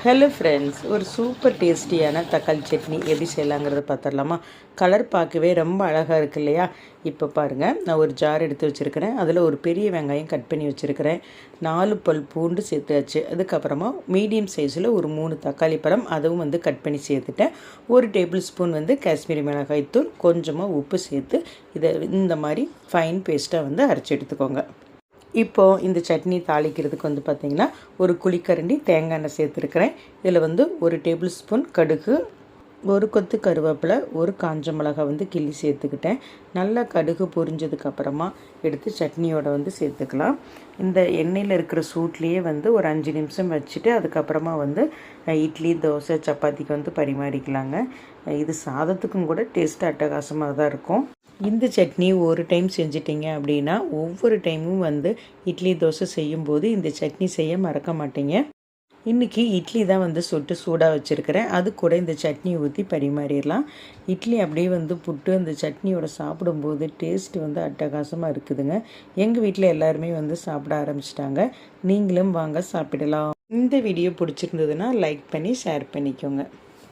Hello friends, ஒரு super டேஸ்டியான தக்காளி சட்னி எப்படி செய்யலாங்கிறத பார்த்துடலாமா? கலர் பார்க்கவே ரொம்ப அழகாக இருக்குது இல்லையா? இப்போ பாருங்கள், நான் ஒரு ஜார் எடுத்து வச்சுருக்கிறேன். அதில் ஒரு பெரிய வெங்காயம் கட் பண்ணி வச்சுருக்கிறேன். 4 பல் பூண்டு சேர்த்தாச்சு. அதுக்கப்புறமா மீடியம் சைஸில் ஒரு 3 தக்காளி பழம், அதுவும் கட் பண்ணி சேர்த்துட்டேன். 1 டேபிள் ஸ்பூன் காஷ்மீரி மிளகாய் தூள், கொஞ்சமாக உப்பு சேர்த்து இதை இந்த மாதிரி ஃபைன் பேஸ்ட்டாக அரைச்சி எடுத்துக்கோங்க. இப்போது இந்த சட்னி தாளிக்கிறதுக்கு பார்த்திங்கன்னா ஒரு குழிக்கரண்டி தேங்காய் எண்ணெய் சேர்த்துருக்கிறேன். இதில் 1 டேபிள் ஸ்பூன் கடுகு, ஒரு கொத்து கருவேப்பிலை, ஒரு காஞ்ச மிளகாய் கிள்ளி சேர்த்துக்கிட்டேன். நல்லா கடுகு பொரிஞ்சதுக்கப்புறமா எடுத்து சட்னியோட சேர்த்துக்கலாம். இந்த எண்ணெயில் இருக்கிற சூட்லேயே ஒரு 5 நிமிஷம் வச்சுட்டு அதுக்கப்புறமா இட்லி, தோசை, சப்பாத்திக்கு பரிமாறிக்கலாங்க. இது சாதத்துக்கும் கூட டேஸ்ட்டு அட்டகாசமாக தான் இருக்கும். இந்த சட்னி ஒரு டைம் செஞ்சிட்டிங்க அப்படின்னா ஒவ்வொரு டைமும் இட்லி, தோசை செய்யும்போது இந்த சட்னி செய்ய மறக்க மாட்டீங்க. இன்றைக்கி இட்லி தான் சுட்டு சூடாக வச்சுருக்கிறேன். அது கூட இந்த சட்னி ஊற்றி பரிமாறிடலாம். இட்லி அப்படியே புட்டு அந்த சட்னியோட சாப்பிடும்போது டேஸ்ட்டு அட்டகாசமாக இருக்குதுங்க. எங்கள் வீட்டில் எல்லாருமே சாப்பிட ஆரம்பிச்சிட்டாங்க. நீங்களும் வாங்க சாப்பிடலாம். இந்த வீடியோ பிடிச்சிருந்ததுன்னா லைக் பண்ணி ஷேர் பண்ணிக்கோங்க.